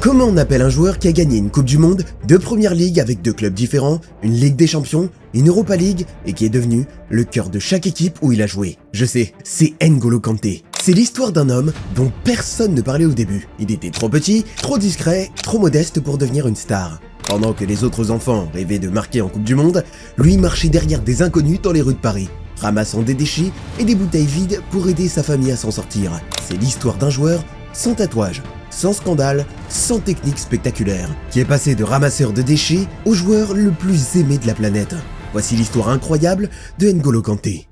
Comment on appelle un joueur qui a gagné une Coupe du Monde, 2 Premières Ligues avec 2 clubs différents, une Ligue des Champions, une Europa League et qui est devenu le cœur de chaque équipe où il a joué? Je sais, c'est N'Golo Kanté. C'est l'histoire d'un homme dont personne ne parlait au début. Il était trop petit, trop discret, trop modeste pour devenir une star. Pendant que les autres enfants rêvaient de marquer en Coupe du Monde, lui marchait derrière des inconnus dans les rues de Paris, ramassant des déchets et des bouteilles vides pour aider sa famille à s'en sortir. C'est l'histoire d'un joueur sans tatouage, sans scandale, sans technique spectaculaire, qui est passé de ramasseur de déchets au joueur le plus aimé de la planète. Voici l'histoire incroyable de N'Golo Kanté.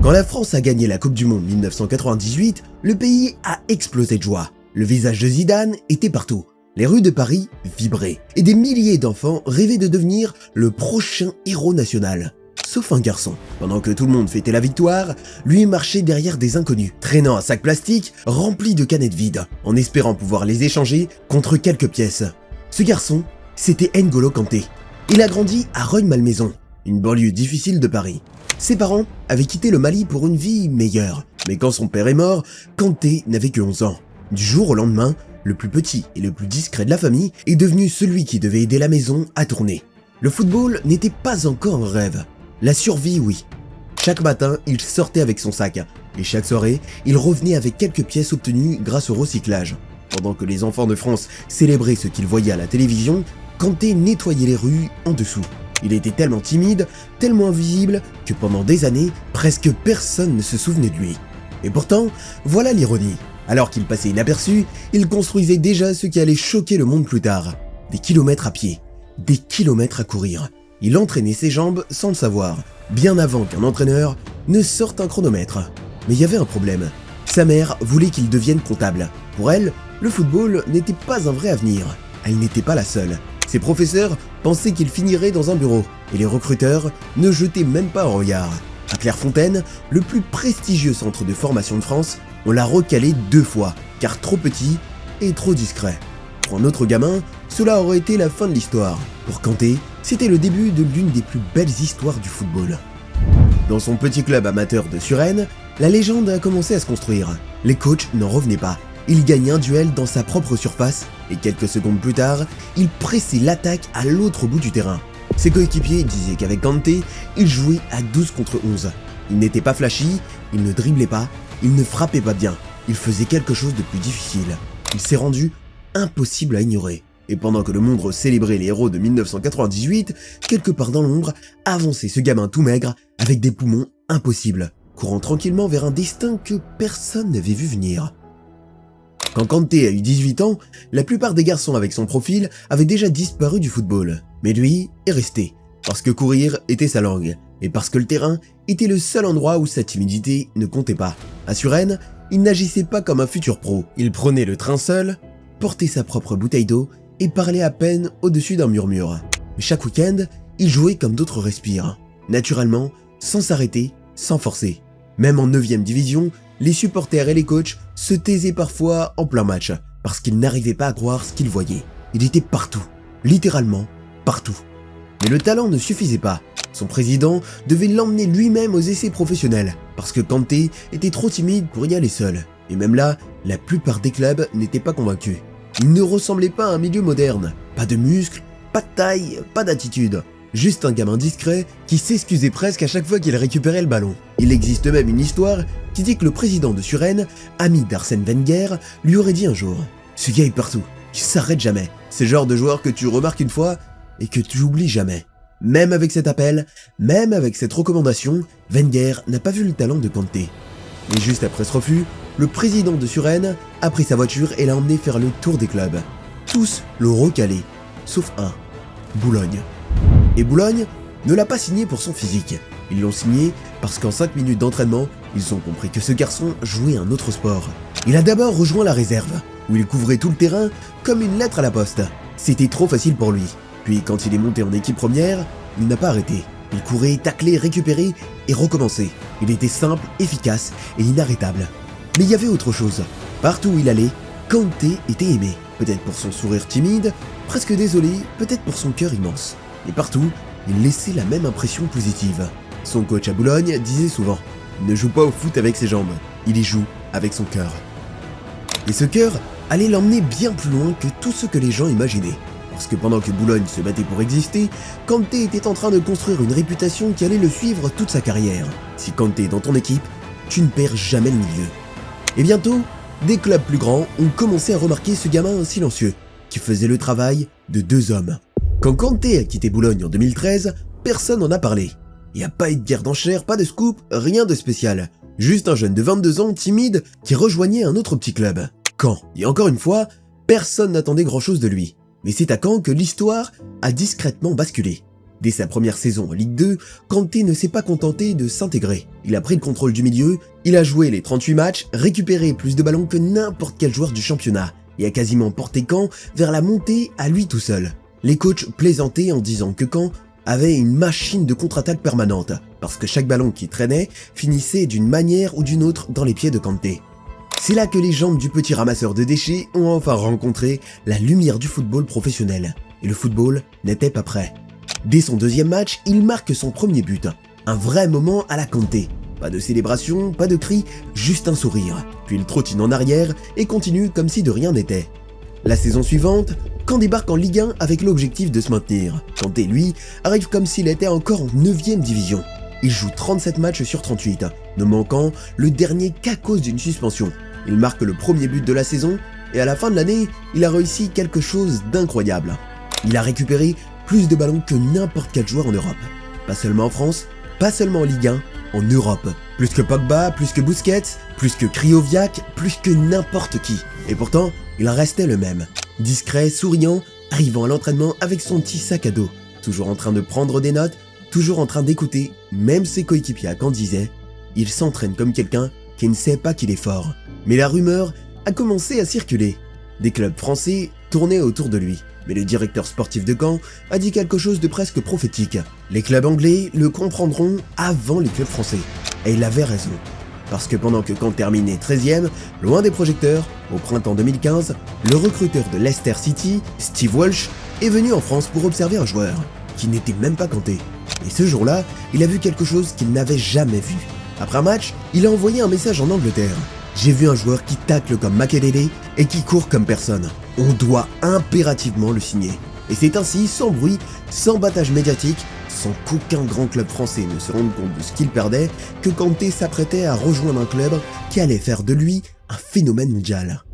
Quand la France a gagné la Coupe du Monde 1998, le pays a explosé de joie. Le visage de Zidane était partout. Les rues de Paris vibraient et des milliers d'enfants rêvaient de devenir le prochain héros national. Sauf un garçon. Pendant que tout le monde fêtait la victoire, lui marchait derrière des inconnus, traînant un sac plastique rempli de canettes vides, en espérant pouvoir les échanger contre quelques pièces. Ce garçon, c'était N'Golo Kanté. Il a grandi à Rueil-Malmaison, une banlieue difficile de Paris. Ses parents avaient quitté le Mali pour une vie meilleure, mais quand son père est mort, Kanté n'avait que 11 ans. Du jour au lendemain, le plus petit et le plus discret de la famille est devenu celui qui devait aider la maison à tourner. Le football n'était pas encore un rêve. La survie, oui. Chaque matin, il sortait avec son sac, et chaque soirée, il revenait avec quelques pièces obtenues grâce au recyclage. Pendant que les enfants de France célébraient ce qu'ils voyaient à la télévision, Kanté nettoyait les rues en dessous. Il était tellement timide, tellement invisible, que pendant des années, presque personne ne se souvenait de lui. Et pourtant, voilà l'ironie. Alors qu'il passait inaperçu, il construisait déjà ce qui allait choquer le monde plus tard. Des kilomètres à pied, des kilomètres à courir. Il entraînait ses jambes sans le savoir, bien avant qu'un entraîneur ne sorte un chronomètre. Mais il y avait un problème. Sa mère voulait qu'il devienne comptable. Pour elle, le football n'était pas un vrai avenir. Elle n'était pas la seule. Ses professeurs pensaient qu'il finirait dans un bureau, et les recruteurs ne jetaient même pas un regard. À Clairefontaine, le plus prestigieux centre de formation de France, on l'a recalé 2 fois, car trop petit et trop discret. Pour un autre gamin, cela aurait été la fin de l'histoire. Pour Kanté, c'était le début de l'une des plus belles histoires du football. Dans son petit club amateur de Suresnes, la légende a commencé à se construire. Les coachs n'en revenaient pas. Il gagnait un duel dans sa propre surface et quelques secondes plus tard, il pressait l'attaque à l'autre bout du terrain. Ses coéquipiers disaient qu'avec Kanté, il jouait à 12 contre 11. Il n'était pas flashy, il ne driblait pas, il ne frappait pas bien. Il faisait quelque chose de plus difficile. Il s'est rendu impossible à ignorer. Et pendant que le monde célébrait les héros de 1998, quelque part dans l'ombre, avançait ce gamin tout maigre avec des poumons impossibles, courant tranquillement vers un destin que personne n'avait vu venir. Quand Kanté a eu 18 ans, la plupart des garçons avec son profil avaient déjà disparu du football. Mais lui est resté, parce que courir était sa langue, et parce que le terrain était le seul endroit où sa timidité ne comptait pas. À Suresnes, il n'agissait pas comme un futur pro. Il prenait le train seul, portait sa propre bouteille d'eau et parlait à peine au-dessus d'un murmure. Mais chaque week-end, il jouait comme d'autres respirent, naturellement, sans s'arrêter, sans forcer. Même en 9e division, les supporters et les coachs se taisaient parfois en plein match, parce qu'ils n'arrivaient pas à croire ce qu'ils voyaient. Il était partout, littéralement partout. Mais le talent ne suffisait pas. Son président devait l'emmener lui-même aux essais professionnels, parce que Kanté était trop timide pour y aller seul. Et même là, la plupart des clubs n'étaient pas convaincus. Il ne ressemblait pas à un milieu moderne. Pas de muscles, pas de taille, pas d'attitude. Juste un gamin discret qui s'excusait presque à chaque fois qu'il récupérait le ballon. Il existe même une histoire qui dit que le président de Suresnes, ami d'Arsène Wenger, lui aurait dit un jour « Ce gars est partout, il s'arrête jamais. C'est le genre de joueur que tu remarques une fois et que tu oublies jamais. » Même avec cet appel, même avec cette recommandation, Wenger n'a pas vu le talent de Kanté. Et juste après ce refus, le président de Suresnes a pris sa voiture et l'a emmené faire le tour des clubs. Tous l'ont recalé, sauf un, Boulogne. Et Boulogne ne l'a pas signé pour son physique. Ils l'ont signé parce qu'en 5 minutes d'entraînement, ils ont compris que ce garçon jouait un autre sport. Il a d'abord rejoint la réserve, où il couvrait tout le terrain comme une lettre à la poste. C'était trop facile pour lui. Puis quand il est monté en équipe première, il n'a pas arrêté. Il courait, taclait, récupérait et recommençait. Il était simple, efficace et inarrêtable. Mais il y avait autre chose. Partout où il allait, Kanté était aimé. Peut-être pour son sourire timide, presque désolé, peut-être pour son cœur immense. Et partout, il laissait la même impression positive. Son coach à Boulogne disait souvent « Il ne joue pas au foot avec ses jambes, il y joue avec son cœur ». Et ce cœur, allait l'emmener bien plus loin que tout ce que les gens imaginaient. Parce que pendant que Boulogne se battait pour exister, Kanté était en train de construire une réputation qui allait le suivre toute sa carrière. Si Kanté est dans ton équipe, tu ne perds jamais le milieu. Et bientôt, des clubs plus grands ont commencé à remarquer ce gamin silencieux, qui faisait le travail de deux hommes. Quand Kanté a quitté Boulogne en 2013, personne n'en a parlé. Il n'y a pas eu de guerre d'enchères, pas de scoop, rien de spécial. Juste un jeune de 22 ans timide qui rejoignait un autre petit club. Caen. Et encore une fois, personne n'attendait grand chose de lui. Mais c'est à Caen que l'histoire a discrètement basculé. Dès sa première saison en Ligue 2, Kanté ne s'est pas contenté de s'intégrer. Il a pris le contrôle du milieu, il a joué les 38 matchs, récupéré plus de ballons que n'importe quel joueur du championnat et a quasiment porté Caen vers la montée à lui tout seul. Les coachs plaisantaient en disant que Caen avait une machine de contre-attaque permanente, parce que chaque ballon qui traînait finissait d'une manière ou d'une autre dans les pieds de Kanté. C'est là que les jambes du petit ramasseur de déchets ont enfin rencontré la lumière du football professionnel. Et le football n'était pas prêt. Dès son deuxième match, il marque son premier but. Un vrai moment à la Kanté. Pas de célébration, pas de cris, juste un sourire. Puis il trottine en arrière et continue comme si de rien n'était. La saison suivante, Caen débarque en Ligue 1 avec l'objectif de se maintenir. Kanté, lui, arrive comme s'il était encore en 9ème division. Il joue 37 matchs sur 38, ne manquant le dernier qu'à cause d'une suspension. Il marque le premier but de la saison et à la fin de l'année, il a réussi quelque chose d'incroyable. Il a récupéré plus de ballons que n'importe quel joueur en Europe. Pas seulement en France, pas seulement en Ligue 1, en Europe. Plus que Pogba, plus que Busquets, plus que Krychowiak, plus que n'importe qui. Et pourtant, il restait le même. Discret, souriant, arrivant à l'entraînement avec son petit sac à dos. Toujours en train de prendre des notes, toujours en train d'écouter, même ses coéquipiers à Caen disaient « Il s'entraîne comme quelqu'un qui ne sait pas qu'il est fort ». Mais la rumeur a commencé à circuler. Des clubs français tournaient autour de lui. Mais le directeur sportif de Caen a dit quelque chose de presque prophétique. Les clubs anglais le comprendront avant les clubs français. Et il avait raison. Parce que pendant que Caen terminait 13ème, loin des projecteurs, au printemps 2015, le recruteur de Leicester City, Steve Walsh, est venu en France pour observer un joueur, qui n'était même pas Kanté. Et ce jour-là, il a vu quelque chose qu'il n'avait jamais vu. Après un match, il a envoyé un message en Angleterre. « J'ai vu un joueur qui tacle comme Makelele et qui court comme personne. On doit impérativement le signer. » Et c'est ainsi, sans bruit, sans battage médiatique, sans qu'aucun grand club français ne se rende compte de ce qu'il perdait, que Kanté s'apprêtait à rejoindre un club qui allait faire de lui un phénomène mondial.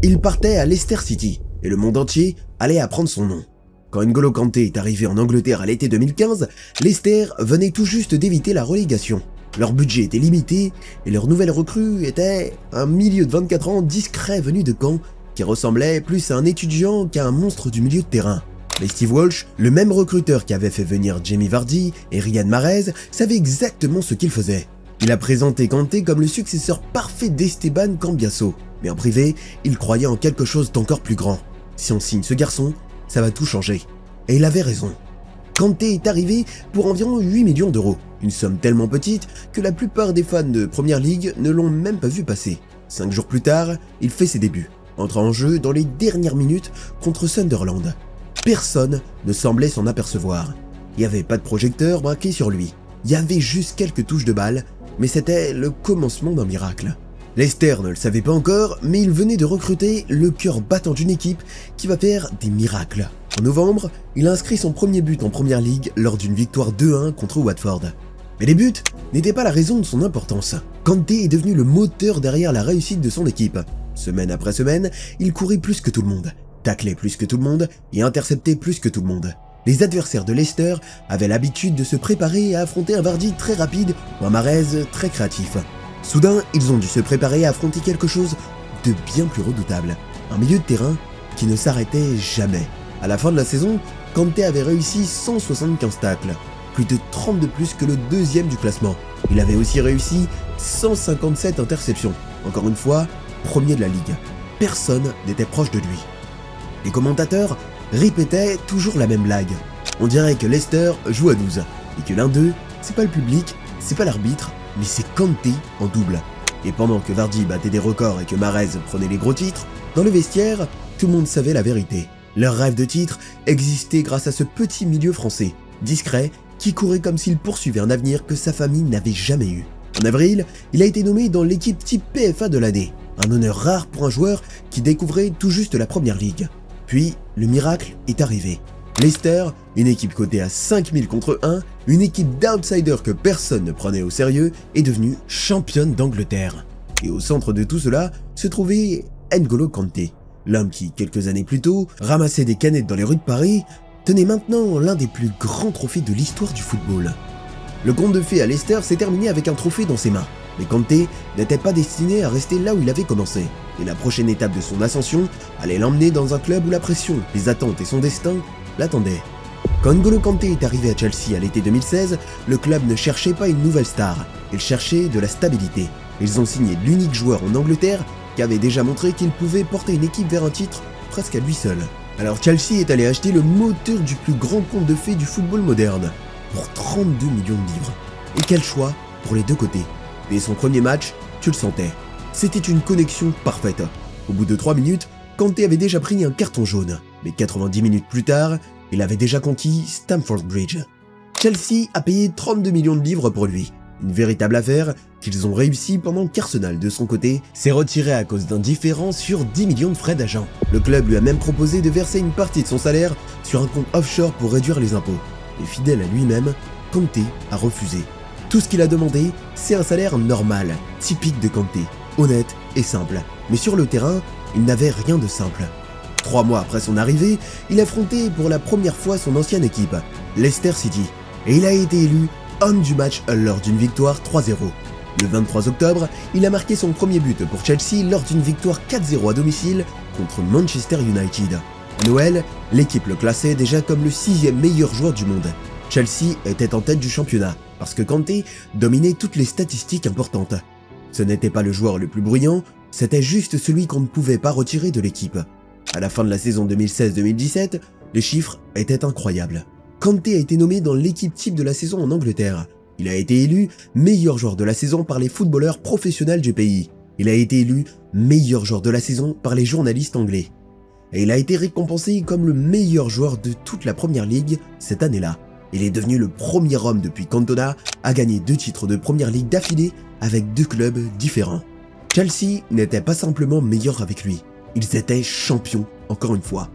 Il partait à Leicester City, et le monde entier allait apprendre son nom. Quand N'Golo Kanté est arrivé en Angleterre à l'été 2015, Leicester venait tout juste d'éviter la relégation. Leur budget était limité, et leur nouvelle recrue était un milieu de 24 ans discret venu de Caen, qui ressemblait plus à un étudiant qu'à un monstre du milieu de terrain. Mais Steve Walsh, le même recruteur qui avait fait venir Jamie Vardy et Riyad Mahrez, savait exactement ce qu'il faisait. Il a présenté Kanté comme le successeur parfait d'Esteban Cambiasso, mais en privé, il croyait en quelque chose d'encore plus grand. Si on signe ce garçon, ça va tout changer. Et il avait raison. Kanté est arrivé pour environ 8 millions d'euros, une somme tellement petite que la plupart des fans de Première Ligue ne l'ont même pas vu passer. 5 jours plus tard, il fait ses débuts, entrant en jeu dans les dernières minutes contre Sunderland. Personne ne semblait s'en apercevoir. Il n'y avait pas de projecteur braqué sur lui. Il y avait juste quelques touches de balle, mais c'était le commencement d'un miracle. Leicester ne le savait pas encore, mais il venait de recruter le cœur battant d'une équipe qui va faire des miracles. En novembre, il a inscrit son premier but en Première Ligue lors d'une victoire 2-1 contre Watford. Mais les buts n'étaient pas la raison de son importance. Kanté est devenu le moteur derrière la réussite de son équipe. Semaine après semaine, il courait plus que tout le monde, taclait plus que tout le monde et interceptait plus que tout le monde. Les adversaires de Leicester avaient l'habitude de se préparer à affronter un Vardy très rapide ou un Mahrez très créatif. Soudain, ils ont dû se préparer à affronter quelque chose de bien plus redoutable. Un milieu de terrain qui ne s'arrêtait jamais. À la fin de la saison, Kanté avait réussi 175 tacles, plus de 30 de plus que le deuxième du classement. Il avait aussi réussi 157 interceptions, encore une fois, premier de la ligue. Personne n'était proche de lui. Les commentateurs répétaient toujours la même blague. On dirait que Leicester joue à 12, et que l'un d'eux, c'est pas le public, c'est pas l'arbitre, mais c'est Kanté en double. Et pendant que Vardy battait des records et que Mahrez prenait les gros titres, dans le vestiaire, tout le monde savait la vérité. Leur rêve de titre existait grâce à ce petit milieu français, discret, qui courait comme s'il poursuivait un avenir que sa famille n'avait jamais eu. En avril, il a été nommé dans l'équipe type PFA de l'année. un honneur rare pour un joueur qui découvrait tout juste la première ligue. Puis, le miracle est arrivé. Leicester, une équipe cotée à 5000 contre 1, une équipe d'outsiders que personne ne prenait au sérieux, est devenue championne d'Angleterre. Et au centre de tout cela se trouvait N'Golo Kanté, l'homme qui, quelques années plus tôt, ramassait des canettes dans les rues de Paris, tenait maintenant l'un des plus grands trophées de l'histoire du football. Le conte de fées à Leicester s'est terminé avec un trophée dans ses mains, mais Kanté n'était pas destiné à rester là où il avait commencé, et la prochaine étape de son ascension allait l'emmener dans un club où la pression, les attentes et son destin l'attendaient. Quand N'Golo Kanté est arrivé à Chelsea à l'été 2016, le club ne cherchait pas une nouvelle star, il cherchait de la stabilité. Ils ont signé l'unique joueur en Angleterre qui avait déjà montré qu'il pouvait porter une équipe vers un titre presque à lui seul. Alors Chelsea est allé acheter le moteur du plus grand conte de fées du football moderne, pour 32 millions de livres. Et quel choix pour les deux côtés. Dès son premier match, tu le sentais. C'était une connexion parfaite. Au bout de 3 minutes, Kanté avait déjà pris un carton jaune. Mais 90 minutes plus tard, il avait déjà conquis Stamford Bridge. Chelsea a payé 32 millions de livres pour lui. Une véritable affaire qu'ils ont réussi pendant qu'Arsenal, de son côté, s'est retiré à cause d'un différend sur 10 millions de frais d'agent. Le club lui a même proposé de verser une partie de son salaire sur un compte offshore pour réduire les impôts. Et fidèle à lui-même, Kanté a refusé. Tout ce qu'il a demandé, c'est un salaire normal, typique de Kanté, honnête et simple. Mais sur le terrain, il n'avait rien de simple. 3 mois après son arrivée, il affrontait pour la première fois son ancienne équipe, Leicester City, et il a été élu homme du match lors d'une victoire 3-0. Le 23 octobre, il a marqué son premier but pour Chelsea lors d'une victoire 4-0 à domicile contre Manchester United. À Noël, l'équipe le classait déjà comme le 6e meilleur joueur du monde. Chelsea était en tête du championnat, parce que Kanté dominait toutes les statistiques importantes. Ce n'était pas le joueur le plus brillant, c'était juste celui qu'on ne pouvait pas retirer de l'équipe. À la fin de la saison 2016-2017, les chiffres étaient incroyables. Kanté a été nommé dans l'équipe type de la saison en Angleterre. Il a été élu meilleur joueur de la saison par les footballeurs professionnels du pays. Il a été élu meilleur joueur de la saison par les journalistes anglais. Et il a été récompensé comme le meilleur joueur de toute la Première Ligue cette année-là. Il est devenu le premier homme depuis Cantona à gagner 2 titres de Première Ligue d'affilée avec 2 clubs différents. Chelsea n'était pas simplement meilleur avec lui, ils étaient champions encore une fois.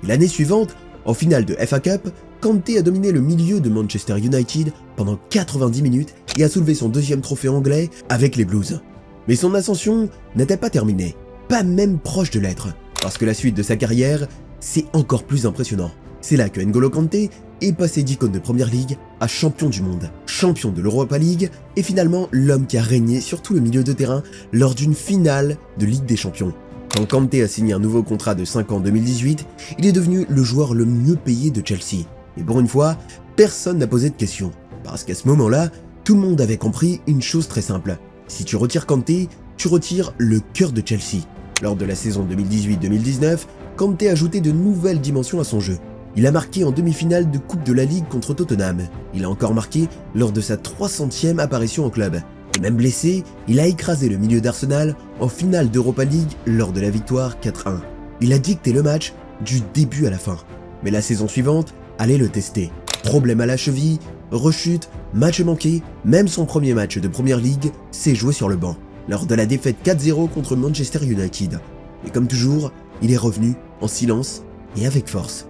Et l'année suivante, en finale de FA Cup, Kanté a dominé le milieu de Manchester United pendant 90 minutes et a soulevé son 2e trophée anglais avec les Blues. Mais son ascension n'était pas terminée, pas même proche de l'être, parce que la suite de sa carrière, c'est encore plus impressionnant. C'est là que N'Golo Kanté est passé d'icône de Première Ligue à champion du monde, champion de l'Europa League et finalement l'homme qui a régné sur tout le milieu de terrain lors d'une finale de Ligue des Champions. Quand Kanté a signé un nouveau contrat de 5 ans en 2018, il est devenu le joueur le mieux payé de Chelsea. Et pour une fois, personne n'a posé de questions, parce qu'à ce moment-là, tout le monde avait compris une chose très simple. Si tu retires Kanté, tu retires le cœur de Chelsea. Lors de la saison 2018-2019, Kanté a ajouté de nouvelles dimensions à son jeu. Il a marqué en demi-finale de Coupe de la Ligue contre Tottenham. Il a encore marqué lors de sa 300e apparition au club. Et même blessé, il a écrasé le milieu d'Arsenal en finale d'Europa League lors de la victoire 4-1. Il a dicté le match du début à la fin. Mais la saison suivante allait le tester. Problème à la cheville, rechute, match manqué, même son premier match de Première Ligue s'est joué sur le banc, lors de la défaite 4-0 contre Manchester United. Et comme toujours, il est revenu en silence et avec force.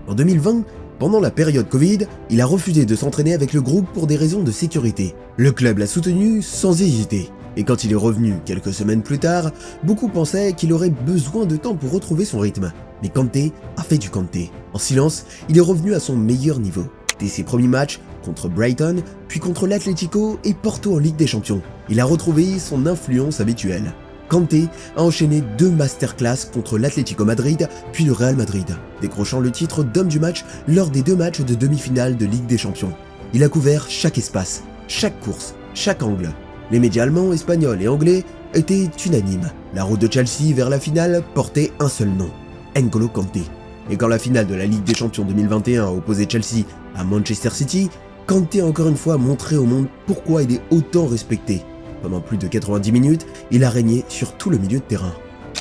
En 2020, pendant la période Covid, il a refusé de s'entraîner avec le groupe pour des raisons de sécurité. Le club l'a soutenu sans hésiter. Et quand il est revenu quelques semaines plus tard, beaucoup pensaient qu'il aurait besoin de temps pour retrouver son rythme. Mais Kanté a fait du Kanté. En silence, il est revenu à son meilleur niveau. Dès ses premiers matchs, contre Brighton, puis contre l'Atlético et Porto en Ligue des Champions, il a retrouvé son influence habituelle. Kanté a enchaîné 2 masterclass contre l'Atlético Madrid puis le Real Madrid, décrochant le titre d'homme du match lors des 2 matchs de demi-finale de Ligue des Champions. Il a couvert chaque espace, chaque course, chaque angle. Les médias allemands, espagnols et anglais étaient unanimes. La route de Chelsea vers la finale portait un seul nom, N'Golo Kanté. Et quand la finale de la Ligue des Champions 2021 a opposé Chelsea à Manchester City, Kanté a encore une fois montré au monde pourquoi il est autant respecté. Pendant plus de 90 minutes, il a régné sur tout le milieu de terrain.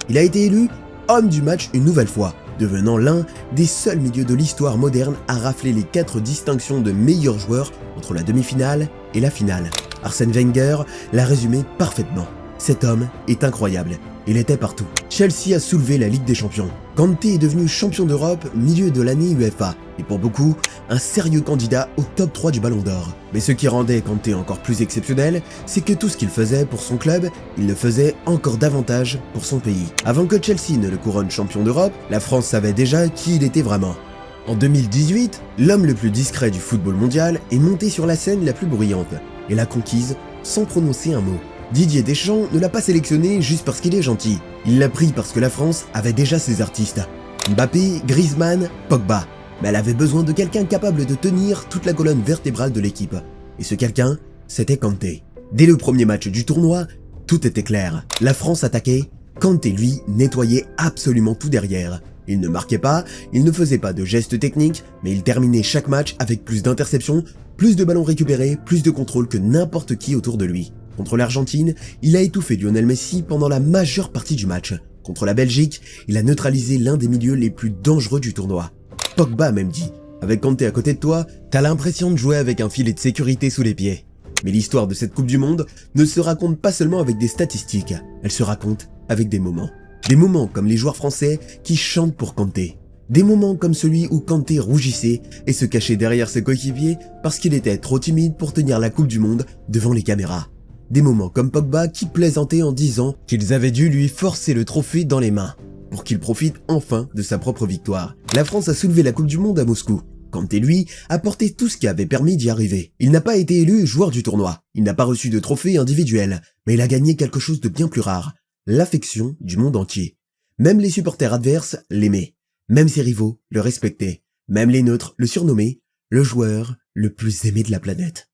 Il a été élu homme du match une nouvelle fois, devenant l'un des seuls milieux de l'histoire moderne à rafler les 4 distinctions de meilleur joueur entre la demi-finale et la finale. Arsène Wenger l'a résumé parfaitement. Cet homme est incroyable. Il était partout. Chelsea a soulevé la Ligue des Champions. Kanté est devenu champion d'Europe milieu de l'année UEFA. Et pour beaucoup, un sérieux candidat au top 3 du Ballon d'Or. Mais ce qui rendait Kanté encore plus exceptionnel, c'est que tout ce qu'il faisait pour son club, il le faisait encore davantage pour son pays. Avant que Chelsea ne le couronne champion d'Europe, la France savait déjà qui il était vraiment. En 2018, l'homme le plus discret du football mondial est monté sur la scène la plus bruyante et l'a conquise sans prononcer un mot. Didier Deschamps ne l'a pas sélectionné juste parce qu'il est gentil. Il l'a pris parce que la France avait déjà ses artistes. Mbappé, Griezmann, Pogba. Mais elle avait besoin de quelqu'un capable de tenir toute la colonne vertébrale de l'équipe. Et ce quelqu'un, c'était Kanté. Dès le premier match du tournoi, tout était clair. La France attaquait, Kanté lui nettoyait absolument tout derrière. Il ne marquait pas, il ne faisait pas de gestes techniques, mais il terminait chaque match avec plus d'interceptions, plus de ballons récupérés, plus de contrôle que n'importe qui autour de lui. Contre l'Argentine, il a étouffé Lionel Messi pendant la majeure partie du match. Contre la Belgique, il a neutralisé l'un des milieux les plus dangereux du tournoi. Pogba a même dit « Avec Kanté à côté de toi, t'as l'impression de jouer avec un filet de sécurité sous les pieds. » Mais l'histoire de cette Coupe du Monde ne se raconte pas seulement avec des statistiques, elle se raconte avec des moments. Des moments comme les joueurs français qui chantent pour Kanté. Des moments comme celui où Kanté rougissait et se cachait derrière ses coéquipiers parce qu'il était trop timide pour tenir la Coupe du Monde devant les caméras. Des moments comme Pogba qui plaisantait en disant qu'ils avaient dû lui forcer le trophée dans les mains pour qu'il profite enfin de sa propre victoire. La France a soulevé la Coupe du Monde à Moscou. Kanté, lui, a porté tout ce qui avait permis d'y arriver. Il n'a pas été élu joueur du tournoi. Il n'a pas reçu de trophée individuel, mais il a gagné quelque chose de bien plus rare. L'affection du monde entier. Même les supporters adverses l'aimaient. Même ses rivaux le respectaient. Même les neutres le surnommaient le joueur le plus aimé de la planète.